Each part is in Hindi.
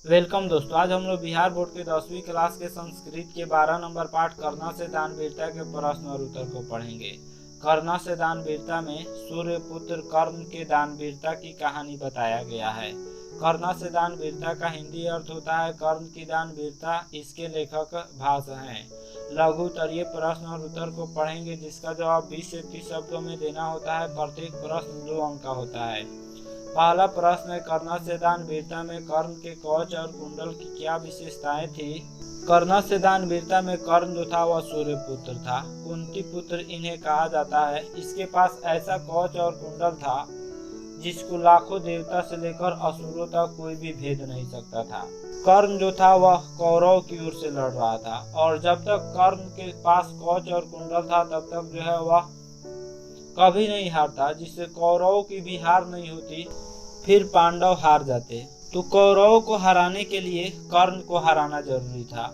वेलकम दोस्तों, आज हम लोग बिहार बोर्ड के 10वीं क्लास के संस्कृत के 12 नंबर पाठ कर्णा से दान वीरता के प्रश्न और उत्तर को पढ़ेंगे। कर्णा से दान वीरता में सूर्यपुत्र कर्ण के दान वीरता की कहानी बताया गया है। कर्णा से दान वीरता का हिंदी अर्थ होता है कर्ण की दान वीरता। इसके लेखक भास हैं। लघु उत्तरीय प्रश्न और उत्तर को पढ़ेंगे, जिसका जवाब 20 से 30 शब्दों में देना होता है। प्रत्येक प्रश्न 2 अंक का होता है। पहला प्रश्न है, कर्णा से दान वीरता में कर्ण के कवच और कुंडल की क्या विशेषताएं थी। कर्णा से दान वीरता में कर्ण जो था वह सूर्यपुत्र था। कुंती पुत्र इन्हें कहा जाता है। इसके पास ऐसा कवच और कुंडल था जिसको लाखों देवता से लेकर असुरों तक कोई भी भेद नहीं सकता था। कर्ण जो था वह कौरव की ओर से लड़ रहा था, और जब तक कर्ण के पास कवच और कुंडल था तब तक जो है वह कभी नहीं हारता। जिससे कौरवों की भी हार नहीं होती, फिर पांडव हार जाते। तो कौरवों को हराने के लिए कर्ण को हराना जरूरी था।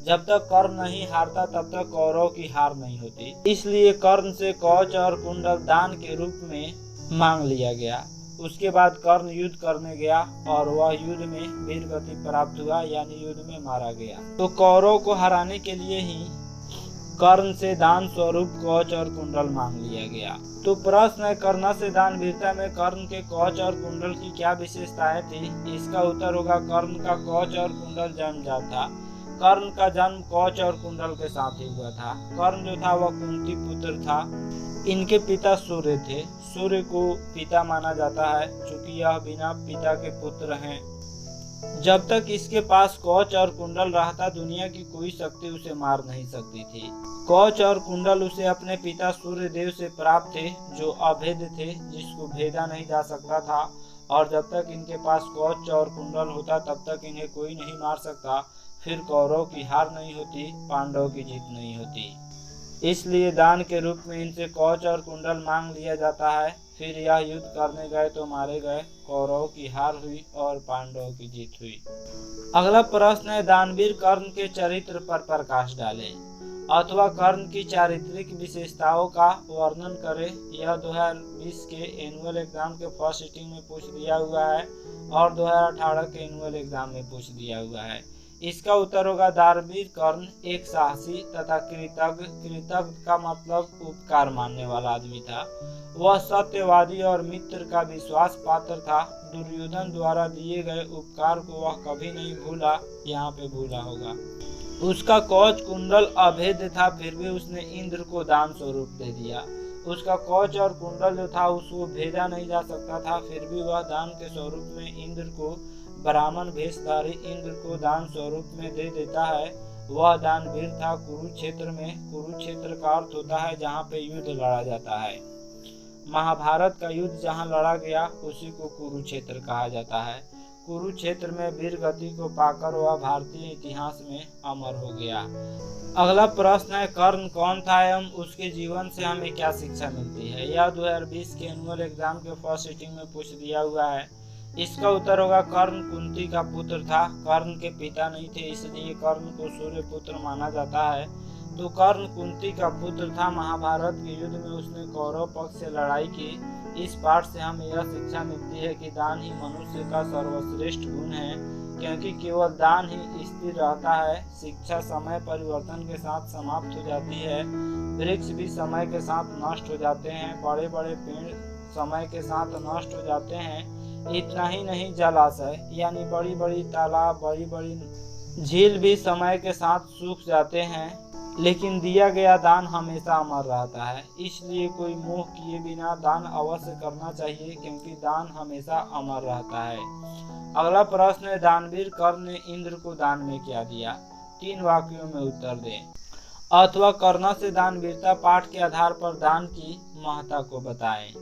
जब तक कर्ण नहीं हारता तब तक कौरव की हार नहीं होती। इसलिए कर्ण से कवच और कुंडल दान के रूप में मांग लिया गया। उसके बाद कर्ण युद्ध करने गया और वह युद्ध में वीर गति प्राप्त हुआ, यानी युद्ध में मारा गया। तो कौरव को हराने के लिए ही कर्ण से दान स्वरूप कवच और कुंडल मांग लिया गया। तो प्रश्न है, कर्णा से दान वीरता में कर्ण के कवच और कुंडल की क्या विशेषताएं थी। इसका उत्तर होगा कर्ण का कवच और कुंडल जन्मजात था। कर्ण का जन्म कवच और कुंडल के साथ ही हुआ था। कर्ण जो था वह कुंती पुत्र था। इनके पिता सूर्य थे। सूर्य को पिता माना जाता है, चूंकि यह बिना पिता के पुत्र हैं। जब तक इसके पास कवच और कुंडल रहता, दुनिया की कोई शक्ति उसे मार नहीं सकती थी। कवच और कुंडल उसे अपने पिता सूर्य देव से प्राप्त थे, जो अभेद थे, जिसको भेदा नहीं जा सकता था। और जब तक इनके पास कवच और कुंडल होता तब तक इन्हें कोई नहीं मार सकता। फिर कौरव की हार नहीं होती, पांडव की जीत नहीं होती। इसलिए दान के रूप में इनसे कवच और कुंडल मांग लिया जाता है। फिर यह युद्ध करने गए तो मारे गए। कौरव की हार हुई और पांडवों की जीत हुई। अगला प्रश्न है, दानवीर कर्ण के चरित्र पर प्रकाश डालें अथवा कर्ण की चारित्रिक विशेषताओं का वर्णन करें। यह 2020 के एनुअल एग्जाम के फर्स्ट सिटिंग में पूछ दिया हुआ है और 2018 के एनुअल एग्जाम में पूछ दिया हुआ है। इसका उत्तर होगा, दानवीर कर्ण एक साहसी तथा कृतज्ञ का मतलब उपकार मानने वाला आदमी था। वह सत्यवादी और मित्र का विश्वास पात्र था। दुर्योधन द्वारा दिए गए उपकार को वह कभी नहीं भूला। यहाँ पे भूला होगा। उसका कवच कुंडल अभेद था, फिर भी उसने इंद्र को दान स्वरूप दे दिया। उसका कवच और कुंडल जो था उसको भेदा नहीं जा सकता था, फिर भी वह दान के स्वरूप में इंद्र को, ब्राह्मण भेषधारी इंद्र को दान स्वरूप में दे देता है। वह दानवीर था कुरुक्षेत्र में। कुरुक्षेत्र का अर्थ होता है जहाँ पे युद्ध लड़ा जाता है। महाभारत का युद्ध जहाँ लड़ा गया उसी को कुरुक्षेत्र कहा जाता है। कुरुक्षेत्र में वीर गति को पाकर वह भारतीय इतिहास में अमर हो गया। अगला प्रश्न है, कर्ण कौन था एवं उसके जीवन से हमें क्या शिक्षा मिलती है। यह 2020 के एनुअल एग्जाम के फर्स्ट सिटिंग में पूछ दिया हुआ है। इसका उत्तर होगा, कर्ण कुंती का पुत्र था। कर्ण के पिता नहीं थे, इसलिए कर्ण को सूर्य पुत्र माना जाता है। तो कर्ण कुंती का पुत्र था। महाभारत के युद्ध में उसने कौरव पक्ष से लड़ाई की। इस पाठ से हमें यह शिक्षा मिलती है कि दान ही मनुष्य का सर्वश्रेष्ठ गुण है, क्योंकि केवल दान ही स्थिर रहता है। शिक्षा समय परिवर्तन के साथ समाप्त हो जाती है। वृक्ष भी समय के साथ नष्ट हो जाते हैं। बड़े बड़े पेड़ समय के साथ नष्ट हो जाते हैं। इतना ही नहीं, जलाशय यानी बड़ी बड़ी तालाब, बड़ी बड़ी झील भी समय के साथ सूख जाते हैं, लेकिन दिया गया दान हमेशा अमर रहता है। इसलिए कोई मोह किए बिना दान अवश्य करना चाहिए, क्योंकि दान हमेशा अमर रहता है। अगला प्रश्न है, दानवीर कर्ण ने इंद्र को दान में क्या दिया। 3 वाक्यों में उत्तर दें अथवा कर्णा से दानवीरता पाठ के आधार पर दान की महत्ता को बताएं।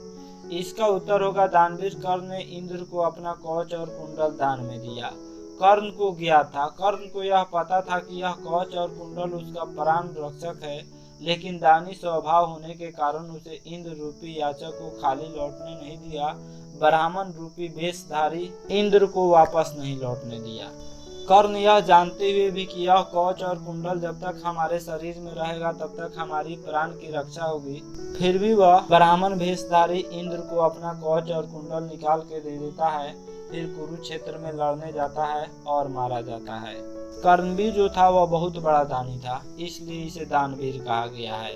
इसका उत्तर होगा, दानवीर कर्ण ने इंद्र को अपना कवच और कुंडल दान में दिया। कर्ण को ज्ञात था। कर्ण को यह पता था कि यह कवच और कुंडल उसका प्राण रक्षक है, लेकिन दानी स्वभाव होने के कारण उसे इंद्र रूपी याचक को खाली लौटने नहीं दिया। ब्राह्मण रूपी वेशधारी इंद्र को वापस नहीं लौटने दिया। कर्ण यह जानते हुए भी कि यह कवच और कुंडल जब तक हमारे शरीर में रहेगा तब तक हमारी प्राण की रक्षा होगी, फिर भी वह ब्राह्मण भेषधारी इंद्र को अपना कवच और कुंडल निकाल के दे देता है। फिर कुरुक्षेत्र में लड़ने जाता है और मारा जाता है। कर्णवीर जो था वह बहुत बड़ा दानी था, इसलिए इसे दानवीर कहा गया है।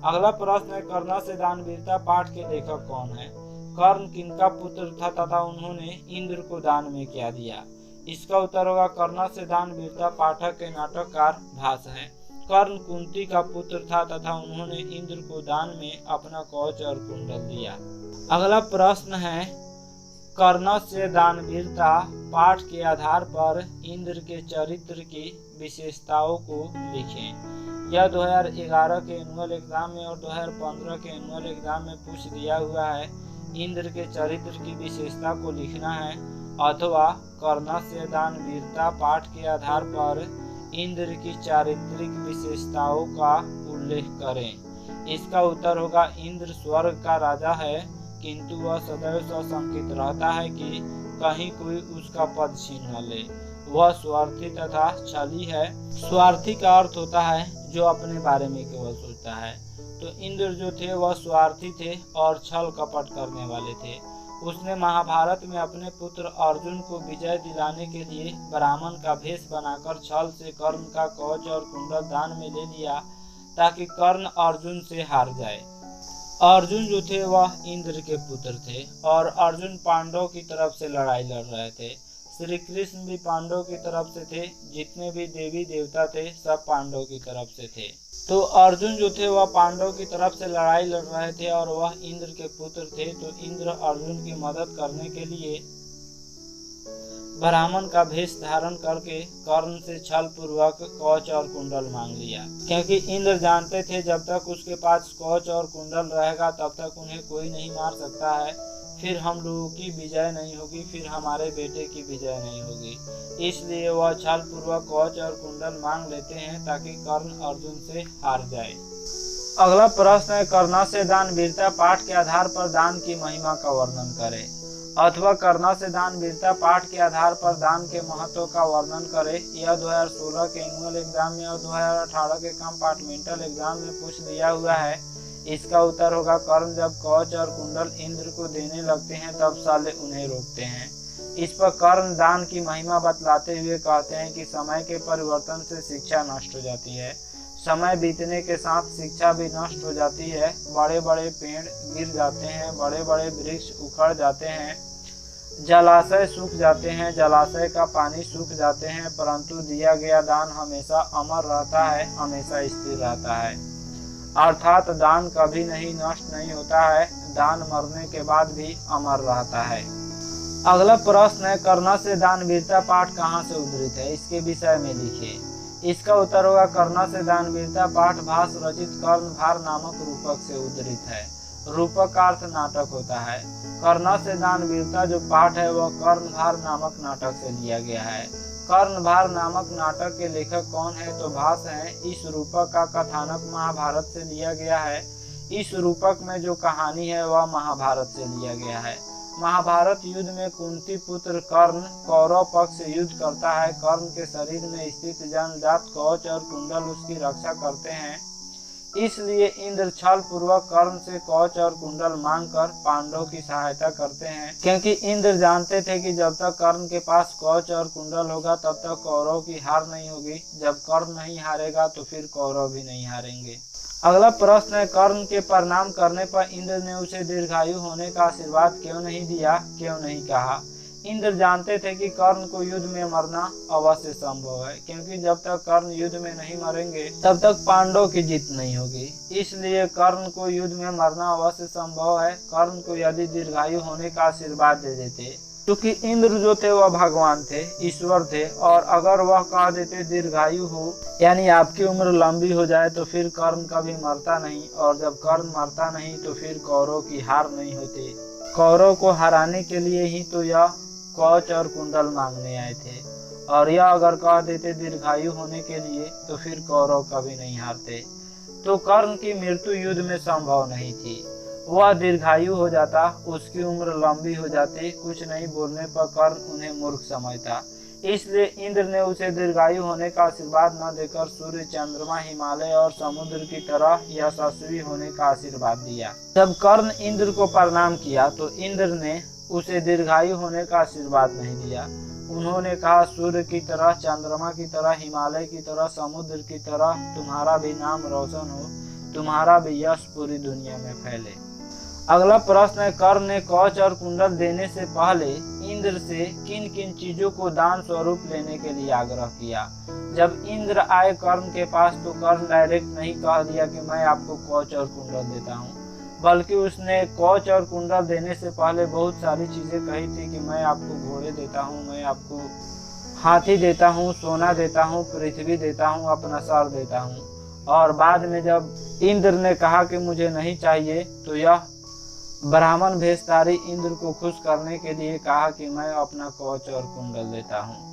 अगला प्रश्न है, कर्ण से दानवीरता पाठ के लेखक कौन है? कर्ण किनका पुत्र था तथा उन्होंने इंद्र को दान में क्या दिया? इसका उत्तर होगा कर्ण से दानवीरता पाठक के नाटककार भास हैं। कर्ण कुंती का पुत्र था तथा उन्होंने इंद्र को दान में अपना कवच और कुंडल दिया। अगला प्रश्न है, कर्ण से दानवीरता पाठ के आधार पर इंद्र के चरित्र की विशेषताओं को लिखें। यह 2011 के एनुअल एग्जाम में और 2015 के एनुअल एग्जाम में पूछ दिया हुआ है। इंद्र के चरित्र की विशेषता को लिखना है अथवा कर्ण से दानवीरता पाठ के आधार पर इंद्र की चारित्रिक विशेषताओं का उल्लेख करें। इसका उत्तर होगा इंद्र स्वर्ग का राजा है, किंतु वह सदैव सशंकित रहता है कि कहीं कोई उसका पद छीन न ले। वह स्वार्थी तथा छली है। स्वार्थी का अर्थ होता है जो अपने बारे में केवल सोचता है। तो इंद्र जो थे वह स्वार्थी थे और छल कपट करने वाले थे। उसने महाभारत में अपने पुत्र अर्जुन को विजय दिलाने के लिए ब्राह्मण का भेष बनाकर छल से कर्ण का कवच और कुंडल दान में ले लिया ताकि कर्ण अर्जुन से हार जाए। अर्जुन जो थे वह इंद्र के पुत्र थे और अर्जुन पांडवों की तरफ से लड़ाई लड़ रहे थे। श्री कृष्ण भी पांडवों की तरफ से थे। जितने भी देवी देवता थे सब पांडवों की तरफ से थे। तो अर्जुन जो थे वह पांडवों की तरफ से लड़ाई लड़ रहे थे और वह इंद्र के पुत्र थे। तो इंद्र अर्जुन की मदद करने के लिए ब्राह्मण का भेष धारण करके कर्ण से छल पूर्वक कवच और कुंडल मांग लिया, क्योंकि इंद्र जानते थे जब तक उसके पास कवच और कुंडल रहेगा तब तक उन्हें कोई नहीं मार सकता है। फिर हम लोगों की विजय नहीं होगी, फिर हमारे बेटे की विजय नहीं होगी। इसलिए वह छल पूर्वक कवच और कुंडल मांग लेते हैं ताकि कर्ण अर्जुन से हार जाए। अगला प्रश्न है, कर्ण से दानवीरता पाठ के आधार पर दान की महिमा का वर्णन करें अथवा कर्ण से दानवीरता पाठ के आधार पर दान के महत्व का वर्णन करें। यह 2016 के एनुअल एग्जाम में और 2018 के कंपार्टमेंटल एग्जाम में पूछ दिया हुआ है। इसका उत्तर होगा कर्ण जब कवच और कुंडल इंद्र को देने लगते हैं तब साले उन्हें रोकते हैं। इस पर कर्ण दान की महिमा बतलाते हुए कहते हैं कि समय के परिवर्तन से शिक्षा नष्ट हो जाती है। समय बीतने के साथ शिक्षा भी नष्ट हो जाती है। बड़े बड़े पेड़ गिर जाते हैं, बड़े बड़े वृक्ष उखड़ जाते हैं, जलाशय सूख जाते हैं, जलाशय का पानी सूख जाते हैं, परंतु दिया गया दान हमेशा अमर रहता है, हमेशा स्थिर रहता है। अर्थात दान कभी नहीं नष्ट नहीं होता है, दान मरने के बाद भी अमर रहता है। अगला प्रश्न है, कर्ण से दानवीरता पाठ कहाँ से उद्धृत है? इसके विषय में लिखिए। इसका उत्तर होगा कर्ण से दानवीरता पाठ भास रचित कर्णभार नामक रूपक से उद्धृत है। रूपक का अर्थ नाटक होता है। कर्ण से दानवीरता जो पाठ है वह कर्णभार नामक नाटक से लिया गया है। कर्णभार नामक नाटक के लेखक कौन है? तो भास हैं। इस रूपक का कथानक महाभारत से लिया गया है। इस रूपक में जो कहानी है वह महाभारत से लिया गया है। महाभारत युद्ध में कुंती पुत्र कर्ण कौरव पक्ष से युद्ध करता है। कर्ण के शरीर में स्थित जन्मजात कवच और कुंडल उसकी रक्षा करते हैं। इसलिए इंद्र छल पूर्वक कर्ण से कवच और कुंडल मांगकर पांडवों की सहायता करते हैं, क्योंकि इंद्र जानते थे कि जब तक कर्ण के पास कवच और कुंडल होगा तब तक कौरव की हार नहीं होगी। जब कर्ण नहीं हारेगा तो फिर कौरव भी नहीं हारेंगे। अगला प्रश्न है, कर्ण के प्रणाम करने पर इंद्र ने उसे दीर्घायु होने का आशीर्वाद क्यों नहीं दिया, क्यों नहीं कहा? इंद्र जानते थे कि कर्ण को युद्ध में मरना अवश्य संभव है, क्योंकि जब तक कर्ण युद्ध में नहीं मरेंगे तब तक पांडवों की जीत नहीं होगी। इसलिए कर्ण को युद्ध में मरना अवश्य संभव है। कर्ण को यदि दीर्घायु होने का आशीर्वाद दे देते, क्योंकि इंद्र जो थे वह भगवान थे, ईश्वर थे, और अगर वह कह देते दीर्घायु हो यानी आपकी उम्र लंबी हो जाए तो फिर कर्ण कभी मरता नहीं, और जब कर्ण मरता नहीं तो फिर कौरव की हार नहीं होती। कौरव को हराने के लिए ही तो यह कवच और कुंडल मांगने आए थे, और यह अगर कह देते दीर्घायु होने के लिए तो फिर कौरव कभी नहीं हारते। तो कर्ण की मृत्यु युद्ध में संभव नहीं थी। वह दीर्घायु हो जाता, उसकी उम्र लंबी हो जाती। कुछ नहीं बोलने पर कर्ण उन्हें मूर्ख समझता। इसलिए इंद्र ने उसे दीर्घायु होने का आशीर्वाद न देकर सूर्य, चंद्रमा, हिमालय और समुद्र की तरह यशस्वी होने का आशीर्वाद दिया। जब कर्ण इंद्र को प्रणाम किया तो इंद्र ने उसे दीर्घायु होने का आशीर्वाद नहीं दिया। उन्होंने कहा, सूर्य की तरह, चंद्रमा की तरह, हिमालय की तरह, समुद्र की तरह तुम्हारा भी नाम रोशन हो, तुम्हारा भी यश पूरी दुनिया में फैले। अगला प्रश्न है, कर्ण ने कवच और कुंडल देने से पहले इंद्र से किन किन चीजों को दान स्वरूप लेने के लिए आग्रह किया। जब इंद्र आए कर्ण के पास तो कर्ण डायरेक्ट नहीं कह दिया कि मैं आपको कवच और कुंडल देता हूँ, बल्कि उसने कवच और कुंडल देने से पहले बहुत सारी चीजें कही थी कि मैं आपको घोड़े देता हूँ, मैं आपको हाथी देता हूँ, सोना देता हूँ, पृथ्वी देता हूँ, अपना सर देता हूँ। और बाद में जब इंद्र ने कहा कि मुझे नहीं चाहिए तो यह ब्राह्मण भेषधारी इंद्र को खुश करने के लिए कहा कि मैं अपना कवच और कुंडल देता हूँ।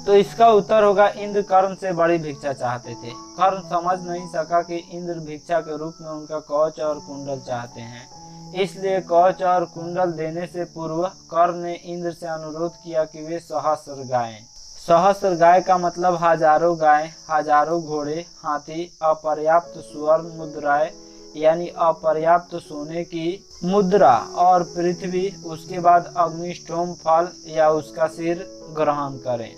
तो इसका उत्तर होगा, इंद्र कर्ण से बड़ी भिक्षा चाहते थे। कर्ण समझ नहीं सका कि इंद्र भिक्षा के रूप में उनका कवच और कुंडल चाहते हैं, इसलिए कवच और कुंडल देने से पूर्व कर्ण ने इंद्र से अनुरोध किया कि वे सहस्र गायें। सहस्र गाय का मतलब हजारों गाय, हजारों घोड़े, हाथी, अपर्याप्त सुवर्ण मुद्राएं यानी अपर्याप्त सोने की मुद्रा और पृथ्वी, उसके बाद अग्निष्टोम फल या उसका सिर ग्रहण करें।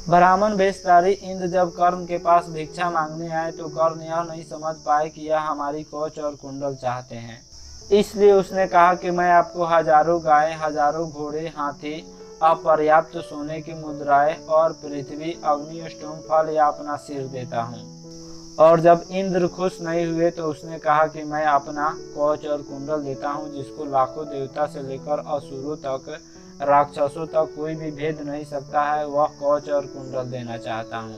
ब्राह्मण भेषधारी इंद्र जब कर्ण के पास भिक्षा मांगने आए तो कर्ण यह नहीं समझ पाए कि यह हमारी कवच और कुंडल चाहते हैं, इसलिए उसने कहा कि मैं आपको हजारों गाय, हजारों घोड़े, हाथी, अपर्याप्त सोने की मुद्राएं और पृथ्वी, अग्निष्टोम फल या अपना सिर देता हूँ। और जब इंद्र खुश नहीं हुए तो उसने कहा कि मैं अपना कवच और कुंडल देता हूँ, जिसको लाखों देवता से लेकर असुरों तक, राक्षसों तक कोई भी भेद नहीं सकता है, वह कवच और कुंडल देना चाहता हूँ।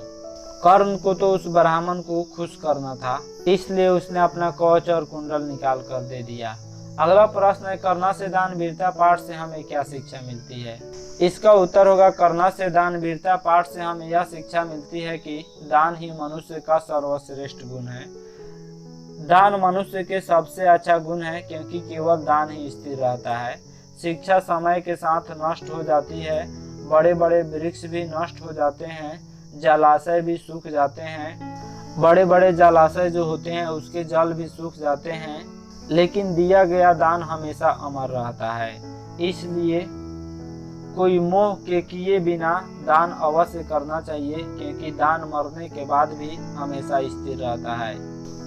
कर्ण को तो उस ब्राह्मण को खुश करना था, इसलिए उसने अपना कवच और कुंडल निकाल कर दे दिया। अगला प्रश्न है, कर्णा से दान वीरता पाठ से हमें क्या शिक्षा मिलती है। इसका उत्तर होगा, कर्णा से दान वीरता पाठ से हमें यह शिक्षा मिलती है कि दान ही मनुष्य का सर्वश्रेष्ठ गुण है। दान मनुष्य के सबसे अच्छा गुण है, क्योंकि केवल दान ही स्थिर रहता है। शिक्षा समय के साथ नष्ट हो जाती है, बड़े बड़े वृक्ष भी नष्ट हो जाते हैं, जलाशय भी सूख जाते हैं, बड़े बड़े जलाशय जो होते हैं उसके जल भी सूख जाते हैं, लेकिन दिया गया दान हमेशा अमर रहता है। इसलिए कोई मोह के किए बिना दान अवश्य करना चाहिए, क्योंकि दान मरने के बाद भी हमेशा स्थिर रहता है।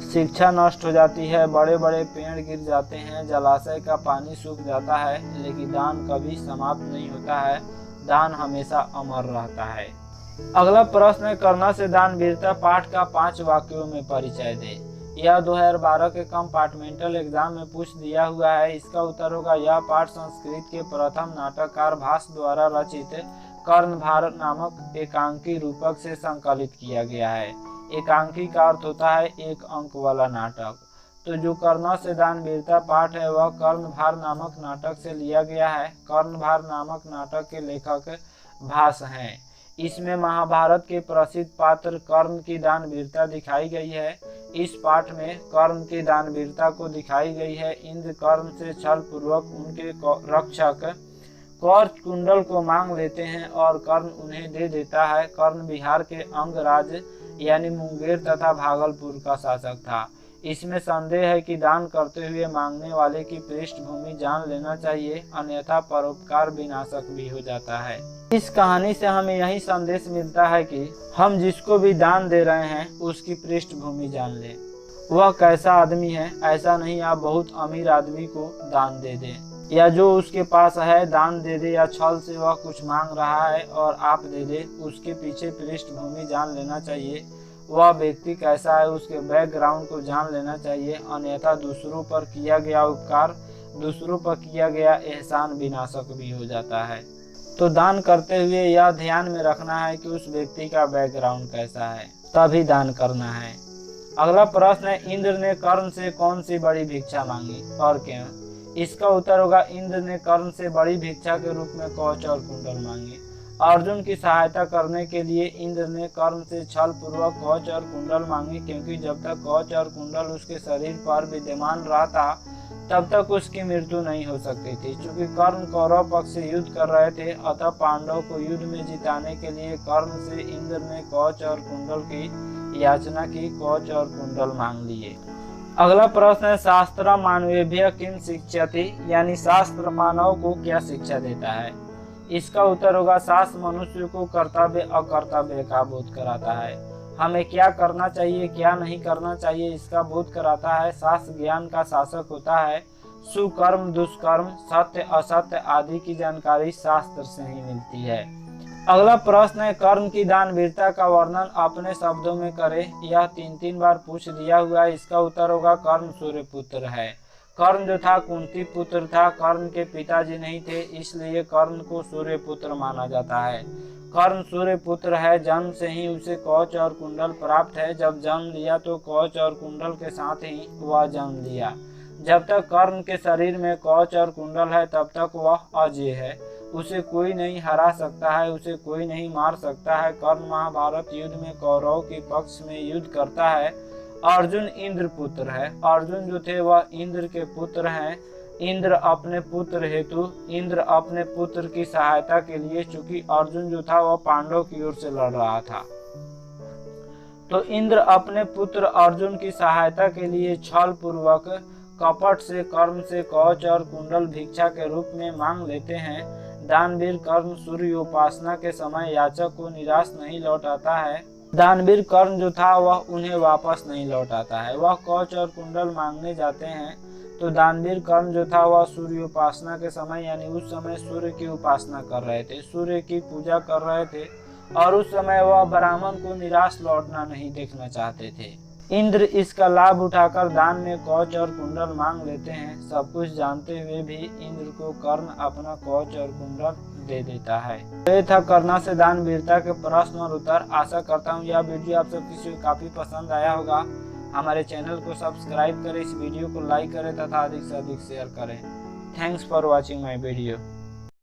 शिक्षा नष्ट हो जाती है, बड़े बड़े पेड़ गिर जाते हैं, जलाशय का पानी सूख जाता है, लेकिन दान कभी समाप्त नहीं होता है, दान हमेशा अमर रहता है। अगला प्रश्न है, कर्णा से दान वीरता पाठ का 5 वाक्यों में परिचय दे। यह 2012 के कंपार्टमेंटल एग्जाम में पूछ दिया हुआ है। इसका उत्तर होगा, यह पाठ संस्कृत के प्रथम नाटककार भास द्वारा रचित कर्णधार नामक एकांकी रूपक से संकलित किया गया है। एकांकी का अर्थ होता है एक अंक वाला नाटक। तो जो कर्णा से दान वीरता पाठ है वह कर्णधार नामक नाटक से लिया गया है। कर्णधार नामक नाटक के लेखक भास हैं। इसमें महाभारत के प्रसिद्ध पात्र कर्ण की दान वीरता दिखाई गई है। इस पाठ में कर्ण की दान वीरता को दिखाई गई है। इंद्र कर्ण से छल पूर्वक उनके रक्षक कवच कुंडल को मांग लेते हैं और कर्ण उन्हें दे देता है। कर्ण बिहार के अंगराज यानी मुंगेर तथा भागलपुर का शासक था। इसमें संदेह है कि दान करते हुए मांगने वाले की पृष्ठभूमि जान लेना चाहिए, अन्यथा परोपकार विनाशक भी हो जाता है। इस कहानी से हमें यही संदेश मिलता है कि हम जिसको भी दान दे रहे हैं उसकी पृष्ठभूमि जान लें, वह कैसा आदमी है। ऐसा नहीं आप बहुत अमीर आदमी को दान दे दें या जो उसके पास है दान दे दे, या छल से वह कुछ मांग रहा है और आप दे दे। उसके पीछे पृष्ठभूमि जान लेना चाहिए, वह व्यक्ति कैसा है, उसके बैकग्राउंड को जान लेना चाहिए, अन्यथा दूसरों पर किया गया उपकार, दूसरों पर किया गया एहसान विनाशक भी हो जाता है। तो दान करते हुए यह ध्यान में रखना है कि उस व्यक्ति का बैकग्राउंड कैसा है, तभी दान करना है। अगला प्रश्न है, इंद्र ने कर्ण से कौन सी बड़ी भिक्षा मांगी और क्यों। इसका उत्तर होगा, इंद्र ने कर्ण से बड़ी भिक्षा के रूप में कवच और कुंडल मांगी। अर्जुन की सहायता करने के लिए इंद्र ने कर्ण से छल पूर्वक कवच और कुंडल मांगी, क्योंकि जब तक कवच और कुंडल उसके शरीर पर विद्यमान रहता तब तक उसकी मृत्यु नहीं हो सकती थी। चूंकि कर्ण कौरव पक्ष से युद्ध कर रहे थे, अतः पांडव को युद्ध में जिताने के लिए कर्ण से इंद्र ने कवच और कुंडल की याचना की, कवच और कुंडल मांग लिए। अगला प्रश्न है शास्त्र मानवेभ्य किम शिक्षति, यानी शास्त्र मानव को क्या शिक्षा देता है। इसका उत्तर होगा शास्त्र मनुष्य को कर्तव्य अकर्तव्य का बोध कराता है। हमें क्या करना चाहिए क्या नहीं करना चाहिए इसका बोध कराता है। शास्त्र ज्ञान का शासक होता है। सुकर्म दुष्कर्म सत्य असत्य आदि की जानकारी शास्त्र से ही मिलती है। अगला प्रश्न है कर्ण की दानवीरता का वर्णन अपने शब्दों में करे। यह 3 बार पूछ दिया हुआ है। इसका उत्तर होगा कर्ण सूर्यपुत्र है। कर्ण जो था कुंती पुत्र था। कर्ण के पिताजी नहीं थे, इसलिए कर्ण को सूर्यपुत्र माना जाता है। कर्ण सूर्यपुत्र है। जन्म से ही उसे कवच और कुंडल प्राप्त है। जब जन्म लिया तो कवच और कुंडल के साथ ही वह जन्म लिया। जब तक कर्ण के शरीर में कवच और कुंडल है तब तक वह अजय है। उसे कोई नहीं हरा सकता है, उसे कोई नहीं मार सकता है। कर्ण महाभारत युद्ध में कौरवों के पक्ष में युद्ध करता है। अर्जुन इंद्र पुत्र है। अर्जुन जो थे वह इंद्र के पुत्र हैं। इंद्र अपने पुत्र की सहायता के लिए, चूंकि अर्जुन जो था वह पांडव की ओर से लड़ रहा था, तो इंद्र अपने पुत्र अर्जुन की सहायता के लिए छल पूर्वक कपट से कर्ण से कवच और कुंडल भिक्षा के रूप में मांग लेते हैं। दानवीर कर्ण सूर्य उपासना के समय याचक को निराश नहीं लौटाता है। दानवीर कर्ण जो था वह उन्हें वापस नहीं लौटाता है। वह कवच और कुंडल मांगने जाते हैं, तो दानवीर कर्ण जो था वह सूर्य उपासना के समय, यानी उस समय सूर्य की उपासना कर रहे थे, सूर्य की पूजा कर रहे थे, और उस समय वह ब्राह्मण को निराश लौटना नहीं देखना चाहते थे। इंद्र इसका लाभ उठाकर दान में कवच और कुंडल मांग लेते हैं। सब कुछ जानते हुए भी इंद्र को कर्ण अपना कवच और कुंडल दे देता है। ये था कर्ण से दानवीरता के प्रश्न और उत्तर। आशा करता हूँ यह वीडियो आप सब किसी को काफी पसंद आया होगा। हमारे चैनल को सब्सक्राइब करें, इस वीडियो को लाइक करें तथा अधिक से अधिक शेयर करें। Thanks for watching my video.